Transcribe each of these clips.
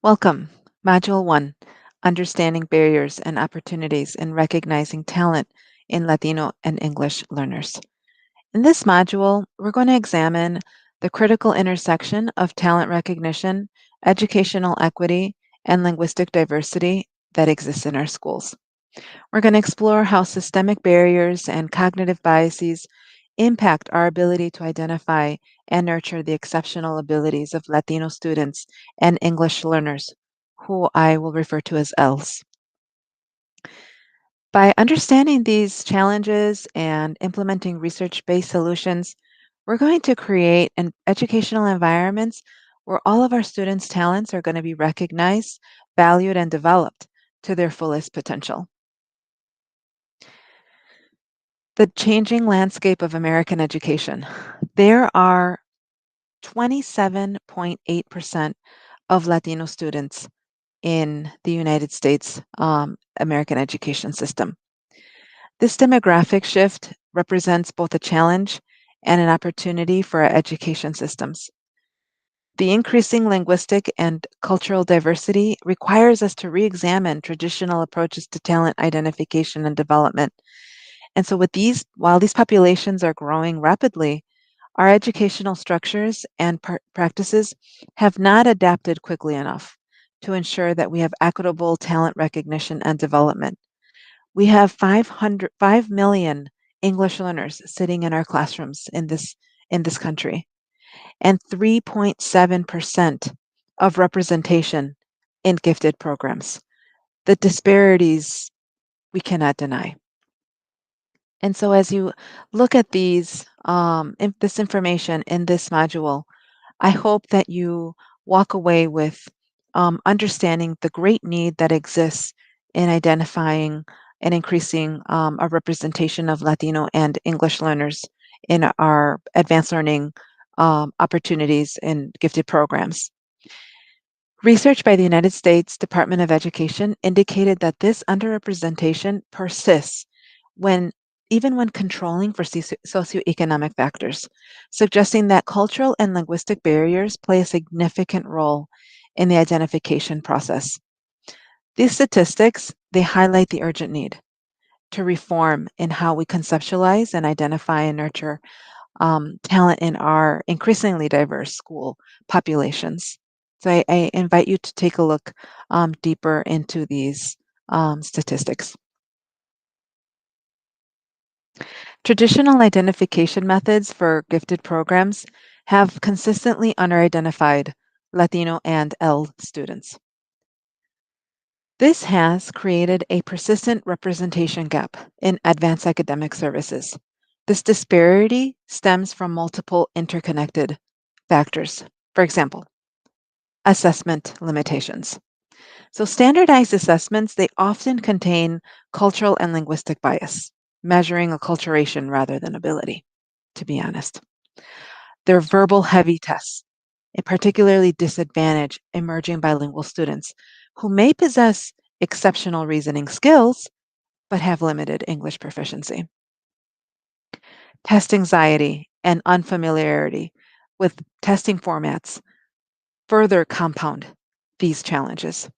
Welcome, Module 1, Understanding Barriers and Opportunities in Recognizing Talent in Latino and English Learners. In this module, we're going to examine the critical intersection of talent recognition, educational equity, and linguistic diversity that exists in our schools. We're going to explore how systemic barriers and cognitive biases impact our ability to identify and nurture the exceptional abilities of Latino students and English learners, who I will refer to as ELs. By understanding these challenges and implementing research-based solutions, we're going to create an educational environments where all of our students' talents are going to be recognized, valued, and developed to their fullest potential. The changing landscape of American education. There are 27.8% of Latino students in the United States American education system. This demographic shift represents both a challenge and an opportunity for our education systems. The increasing linguistic and cultural diversity requires us to re-examine traditional approaches to talent identification and development. And so while these populations are growing rapidly, our educational structures and practices have not adapted quickly enough to ensure that we have equitable talent recognition and development. We have 5 million English learners sitting in our classrooms in this country, and 3.7% of representation in gifted programs. The disparities we cannot deny. And so as you look at this information in this module, I hope that you walk away with understanding the great need that exists in identifying and increasing a representation of Latino and English learners in our advanced learning opportunities in gifted programs. Research by the United States Department of Education indicated that this underrepresentation persists even when controlling for socioeconomic factors, suggesting that cultural and linguistic barriers play a significant role in the identification process. These statistics, they highlight the urgent need to reform in how we conceptualize and identify and nurture talent in our increasingly diverse school populations. So I invite you to take a look deeper into these statistics. Traditional identification methods for gifted programs have consistently underidentified Latino and L students. This has created a persistent representation gap in advanced academic services. This disparity stems from multiple interconnected factors. For example, assessment limitations. So standardized assessments, they often contain cultural and linguistic bias, measuring acculturation rather than ability, to be honest. They're verbal heavy tests, and particularly disadvantage emerging bilingual students who may possess exceptional reasoning skills but have limited English proficiency. Test anxiety and unfamiliarity with testing formats further compound these challenges.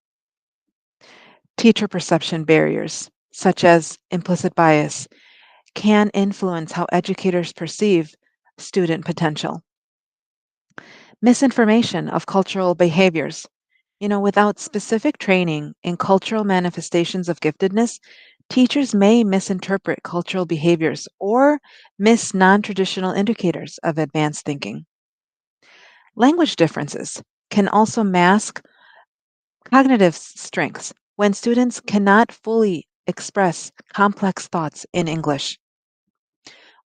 Teacher perception barriers, such as implicit bias, can influence how educators perceive student potential. Misinformation of cultural behaviors. Without specific training in cultural manifestations of giftedness, teachers may misinterpret cultural behaviors or miss non traditional indicators of advanced thinking. Language differences can also mask cognitive strengths when students cannot fully express complex thoughts in English.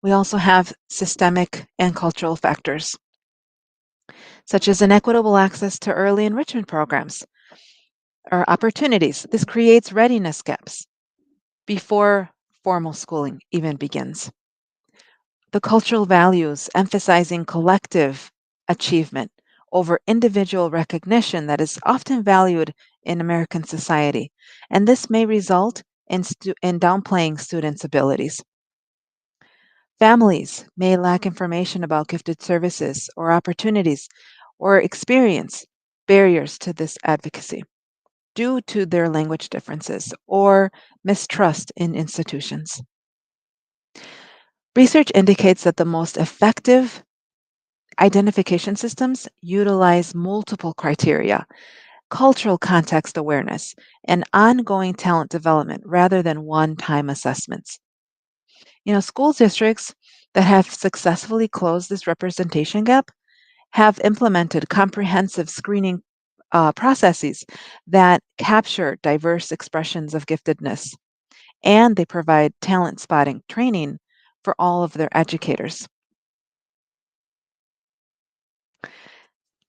We also have systemic and cultural factors, such as inequitable access to early enrichment programs or opportunities. This creates readiness gaps before formal schooling even begins. The cultural values emphasizing collective achievement over individual recognition that is often valued in American society, and this may result in downplaying students' abilities. Families may lack information about gifted services or opportunities or experience barriers to this advocacy due to their language differences or mistrust in institutions. Research indicates that the most effective identification systems utilize multiple criteria, cultural context awareness, and ongoing talent development rather than one time assessments. School districts that have successfully closed this representation gap have implemented comprehensive screening processes that capture diverse expressions of giftedness, and they provide talent spotting training for all of their educators.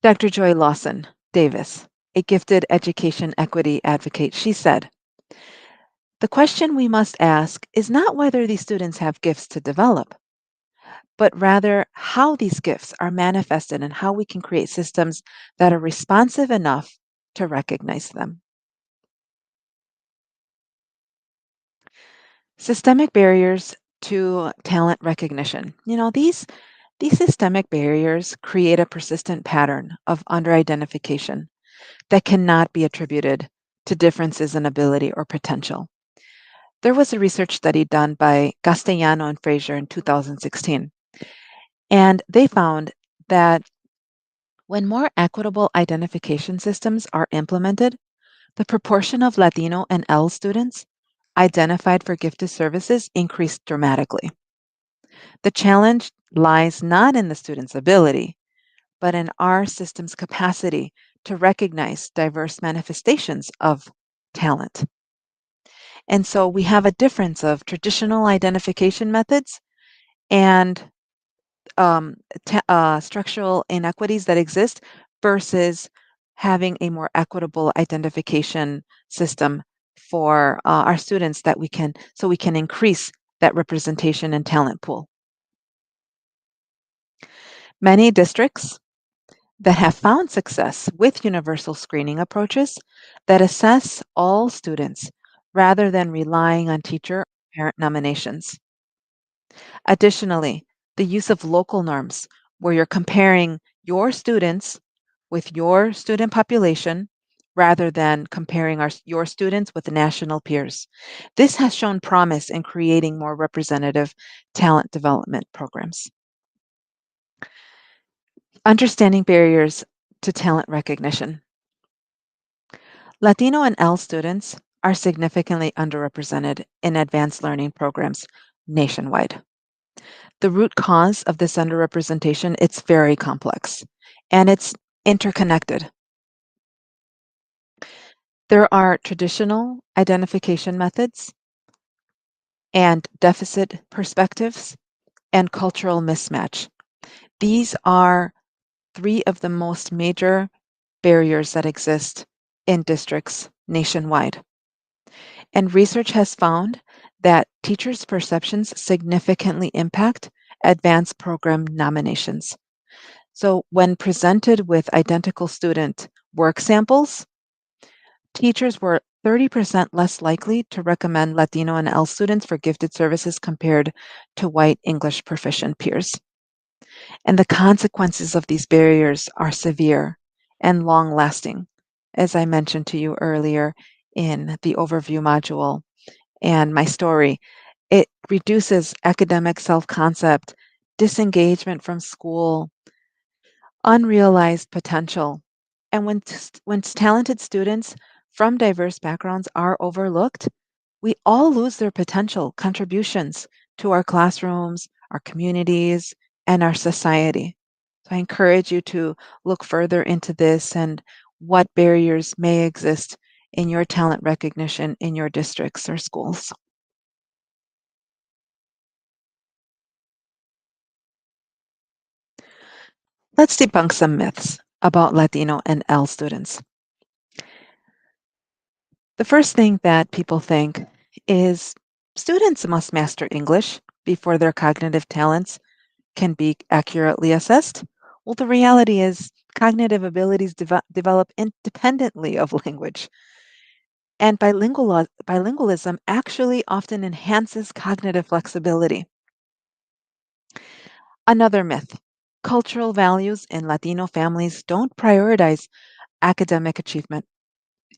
Dr. Joy Lawson Davis, a gifted education equity advocate, she said, "The question we must ask is not whether these students have gifts to develop, but rather how these gifts are manifested and how we can create systems that are responsive enough to recognize them." Systemic barriers to talent recognition. These systemic barriers create a persistent pattern of underidentification that cannot be attributed to differences in ability or potential. There was a research study done by Castellano and Fraser in 2016, and they found that when more equitable identification systems are implemented, the proportion of Latino and L students identified for gifted services increased dramatically. The challenge lies not in the student's ability, but in our system's capacity to recognize diverse manifestations of talent. And so we have a difference of traditional identification methods and structural inequities that exist versus having a more equitable identification system for our students that we can increase that representation and talent pool. Many districts that have found success with universal screening approaches that assess all students rather than relying on teacher or parent nominations. Additionally, the use of local norms, where you're comparing your students with your student population rather than comparing your students with national peers. This has shown promise in creating more representative talent development programs. Understanding barriers to talent recognition. Latino and L students are significantly underrepresented in advanced learning programs nationwide. The root cause of this underrepresentation, it's very complex and it's interconnected. There are traditional identification methods and deficit perspectives and cultural mismatch. These are three of the most major barriers that exist in districts nationwide. And research has found that teachers' perceptions significantly impact advanced program nominations. So, when presented with identical student work samples, teachers were 30% less likely to recommend Latino and L students for gifted services compared to white English proficient peers. And the consequences of these barriers are severe and long lasting, as I mentioned to you earlier in the overview module and my story. It reduces academic self concept, disengagement from school, unrealized potential. And when talented students from diverse backgrounds are overlooked, we all lose their potential contributions to our classrooms, our communities, and our society. So I encourage you to look further into this and what barriers may exist in your talent recognition in your districts or schools. Let's debunk some myths about Latino and L students. The first thing that people think is students must master English before their cognitive talents can be accurately assessed. Well, the reality is cognitive abilities develop independently of language. And bilingualism actually often enhances cognitive flexibility. Another myth, cultural values in Latino families don't prioritize academic achievement.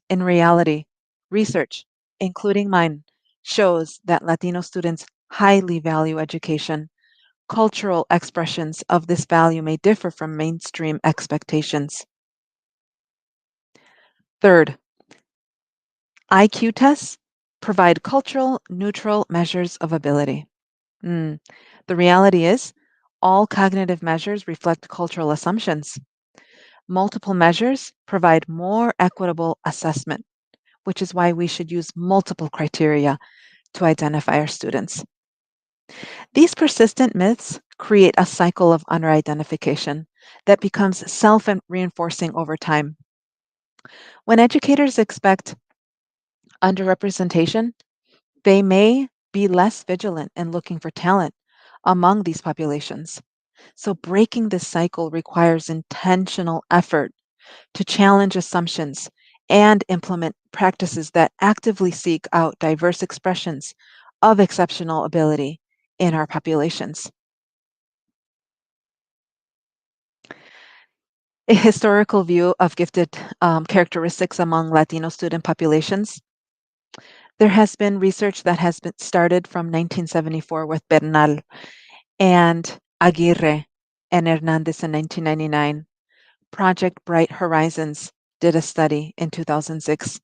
In reality, research, including mine, shows that Latino students highly value education. Cultural expressions of this value may differ from mainstream expectations. Third, IQ tests provide cultural neutral measures of ability. Mm, The reality is, all cognitive measures reflect cultural assumptions. Multiple measures provide more equitable assessment, which is why we should use multiple criteria to identify our students. These persistent myths create a cycle of under-identification that becomes self-reinforcing over time. When educators expect underrepresentation, they may be less vigilant in looking for talent among these populations. So, breaking this cycle requires intentional effort to challenge assumptions and implement practices that actively seek out diverse expressions of exceptional ability in our populations. A historical view of gifted characteristics among Latino student populations. There has been research that has been started from 1974 with Bernal and Aguirre and Hernandez in 1999. Project Bright Horizons did a study in 2006,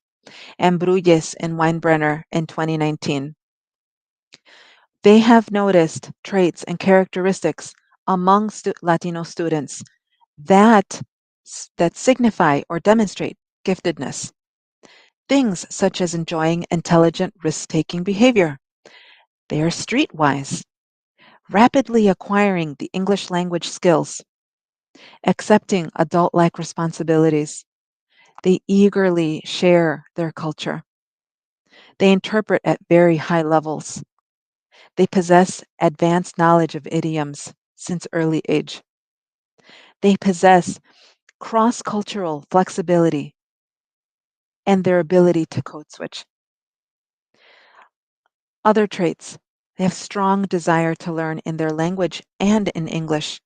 and Bruyes and Weinbrenner in 2019. They have noticed traits and characteristics among Latino students that, that signify or demonstrate giftedness. Things such as enjoying intelligent risk-taking behavior. They are streetwise, rapidly acquiring the English language skills, accepting adult-like responsibilities. They eagerly share their culture. They interpret at very high levels. They possess advanced knowledge of idioms since early age. They possess cross-cultural flexibility and their ability to code switch. Other traits. They have strong desire to learn in their language and in English.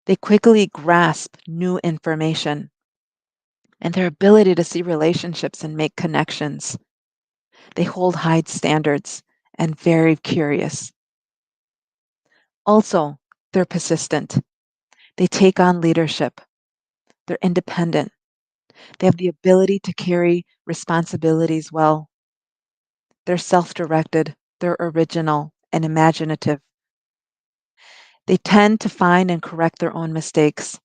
They quickly grasp new information and their ability to see relationships and make connections. They hold high standards and very curious. Also, they're persistent. They take on leadership. They're independent. They have the ability to carry responsibilities well. They're self-directed. They're original and imaginative. They tend to find and correct their own mistakes.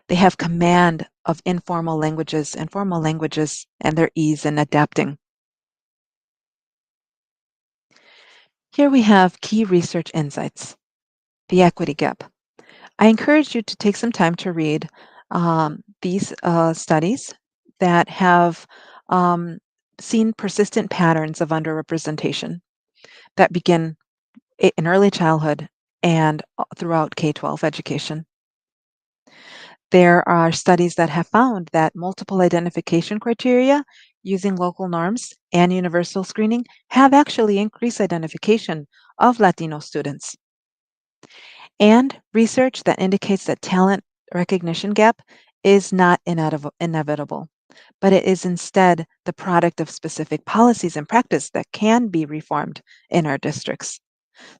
They have command of informal languages and formal languages and their ease in adapting. Here we have key research insights. The equity gap. I encourage you to take some time to read these studies that have um, seen persistent patterns of underrepresentation that begin in early childhood and throughout K-12 education. There are studies that have found that multiple identification criteria using local norms and universal screening have actually increased identification of Latino students. And research that indicates that talent recognition gap is not inevitable, but it is instead the product of specific policies and practice that can be reformed in our districts.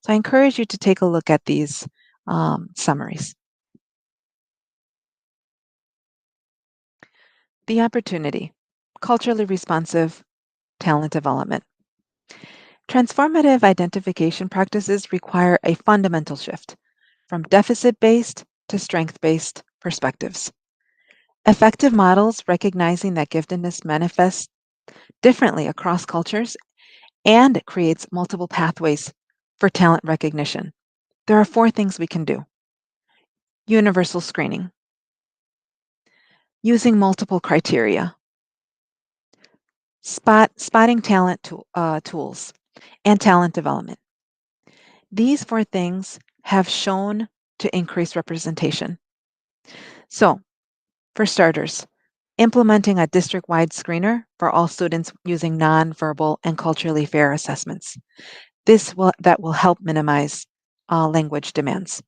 So I encourage you to take a look at these summaries. The opportunity, culturally responsive talent development. Transformative identification practices require a fundamental shift from deficit-based to strength-based perspectives. Effective models recognizing that giftedness manifests differently across cultures and it creates multiple pathways for talent recognition. There are 4 things we can do. Universal screening, using multiple criteria, spotting talent tools, and talent development. These 4 things have shown to increase representation. So, for starters, implementing a district-wide screener for all students using nonverbal and culturally fair assessments. That will help minimize language demands.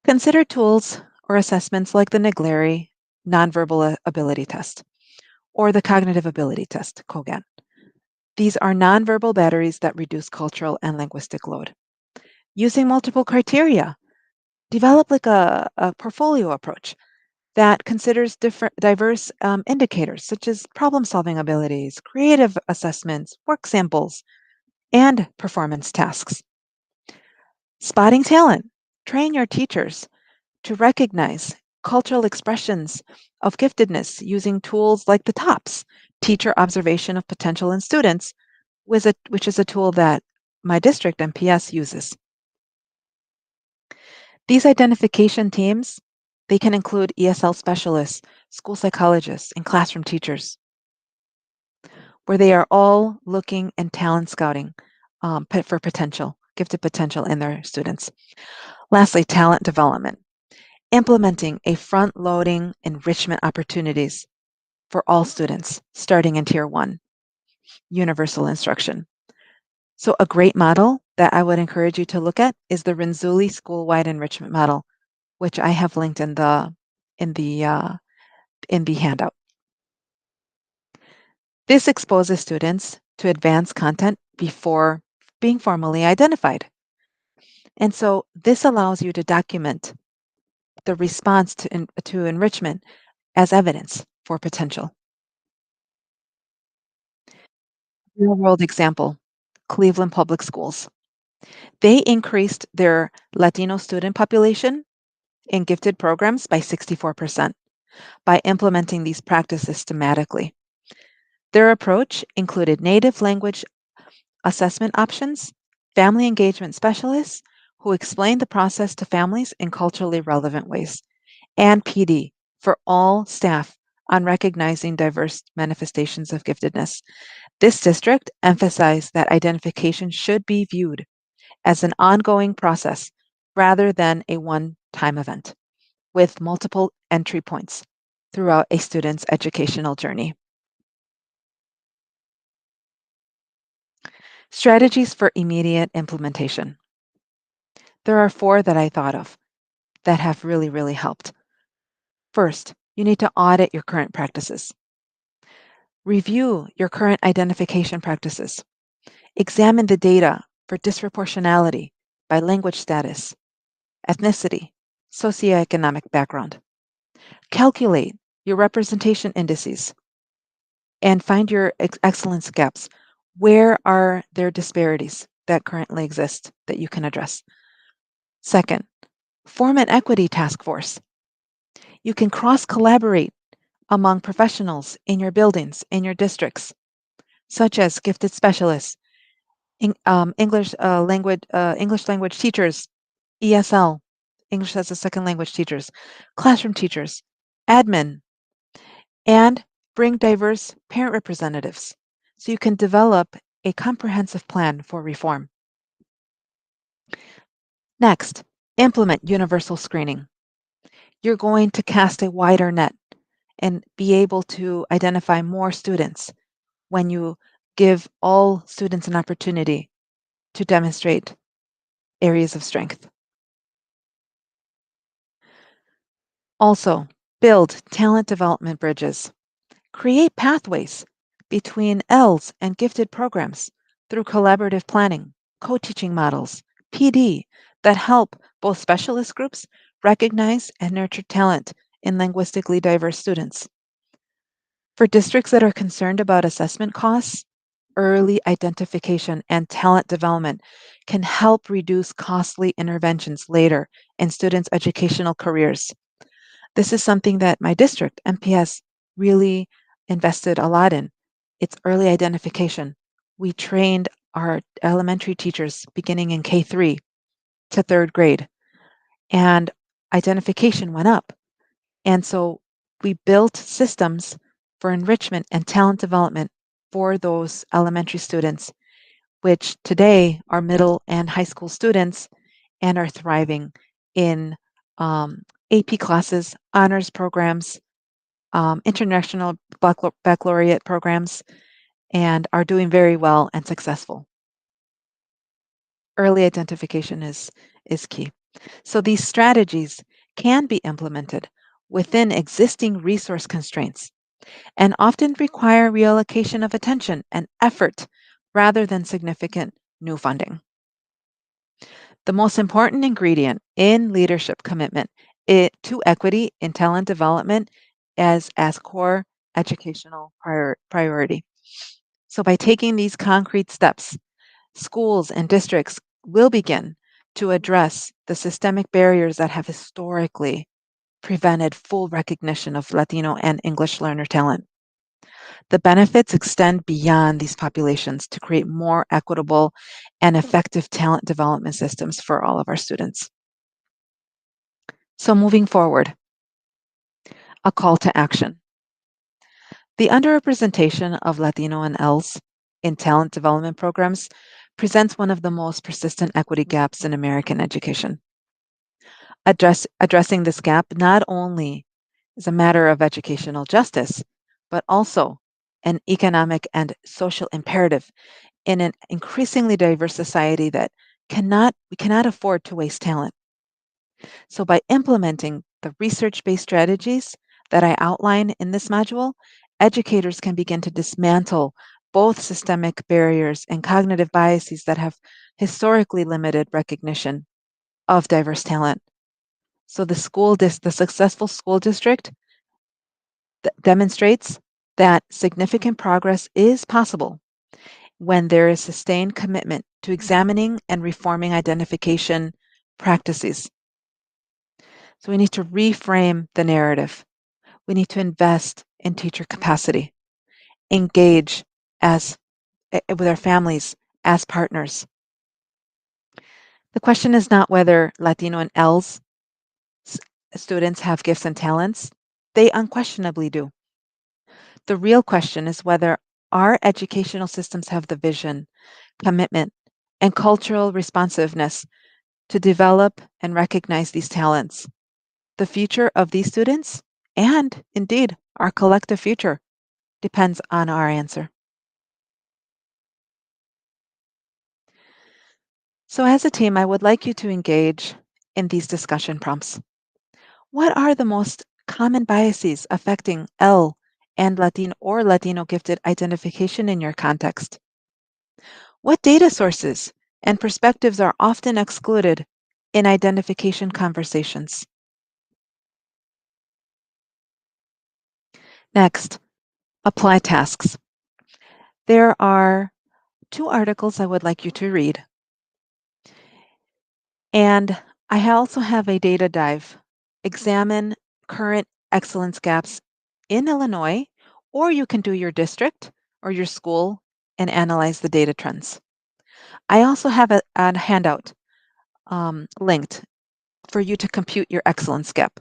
Consider tools or assessments like the Naglari nonverbal ability test, or the cognitive ability test, COGAT. These are nonverbal batteries that reduce cultural and linguistic load. Using multiple criteria, develop like a portfolio approach that considers different diverse indicators such as problem solving abilities, creative assessments, work samples, and performance tasks. Spotting talent. Train your teachers to recognize cultural expressions of giftedness using tools like the TOPS, Teacher Observation of Potential in Students, which is a tool that my district MPS uses. These identification teams, they can include ESL specialists, school psychologists, and classroom teachers, where they are all looking and talent scouting for potential, gifted potential in their students. Lastly, talent development. Implementing a front-loading enrichment opportunities for all students starting in Tier 1, universal instruction. So a great model that I would encourage you to look at is the Renzulli school-wide enrichment model, which I have linked in the uh, in the handout. This exposes students to advanced content before being formally identified. And so this allows you to document the response to enrichment as evidence for potential. Real world example, Cleveland Public Schools. They increased their Latino student population in gifted programs by 64% by implementing these practices systematically. Their approach included native language assessment options, family engagement specialists who explained the process to families in culturally relevant ways, and PD for all staff on recognizing diverse manifestations of giftedness. This district emphasized that identification should be viewed as an ongoing process rather than a one time event with multiple entry points throughout a student's educational journey. Strategies for immediate implementation. There are four that I thought of that have really, really helped. First, you need to audit your current practices. Review your current identification practices. Examine the data for disproportionality by language status, ethnicity, socioeconomic background. Calculate your representation indices and find your excellence gaps. Where are there disparities that currently exist that you can address? Second, form an equity task force. You can cross collaborate among professionals in your buildings, in your districts, such as gifted specialists, English language teachers, ESL, English as a second language teachers, classroom teachers, admin, and bring diverse parent representatives so you can develop a comprehensive plan for reform. Next, implement universal screening. You're going to cast a wider net and be able to identify more students when you give all students an opportunity to demonstrate areas of strength. Also, build talent development bridges. Create pathways between ELs and gifted programs through collaborative planning, co-teaching models, PD that help both specialist groups recognize and nurture talent in linguistically diverse students. For districts that are concerned about assessment costs, early identification and talent development can help reduce costly interventions later in students' educational careers. This is something that my district, MPS, really invested a lot in. It's early identification. We trained our elementary teachers beginning in K3 to third grade, and identification went up. And so we built systems for enrichment and talent development for those elementary students, which today are middle and high school students and are thriving in AP classes, honors programs, international baccalaureate programs, and are doing very well and successful. Early identification is key. So these strategies can be implemented within existing resource constraints and often require reallocation of attention and effort rather than significant new funding. The most important ingredient in leadership commitment to equity in talent development as core educational priority. So by taking these concrete steps, schools and districts will begin to address the systemic barriers that have historically prevented full recognition of Latino and English learner talent. The benefits extend beyond these populations to create more equitable and effective talent development systems for all of our students. So moving forward, a call to action. The underrepresentation of Latino and ELs in talent development programs presents one of the most persistent equity gaps in American education. Addressing this gap not only is a matter of educational justice, but also an economic and social imperative in an increasingly diverse society that we cannot afford to waste talent. So by implementing the research-based strategies that I outline in this module, educators can begin to dismantle both systemic barriers and cognitive biases that have historically limited recognition of diverse talent. So the successful school district demonstrates that significant progress is possible when there is sustained commitment to examining and reforming identification practices. So we need to reframe the narrative. We need to invest in teacher capacity, engage with our families as partners. The question is not whether Latino and ELS students have gifts and talents. They unquestionably do. The real question is whether our educational systems have the vision, commitment, and cultural responsiveness to develop and recognize these talents. The future of these students, and indeed our collective future, depends on our answer. So, as a team, I would like you to engage in these discussion prompts. What are the most common biases affecting L and Latino gifted identification in your context? What data sources and perspectives are often excluded in identification conversations? Next, apply tasks. There are 2 articles I would like you to read. And I also have a data dive. Examine current excellence gaps in Illinois, or you can do your district or your school and analyze the data trends. I also have a handout linked for you to compute your excellence gap.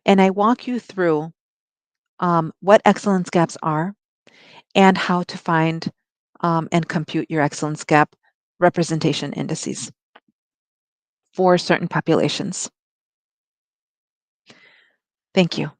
And I walk you through what excellence gaps are and how to find and compute your excellence gap representation indices for certain populations. Thank you.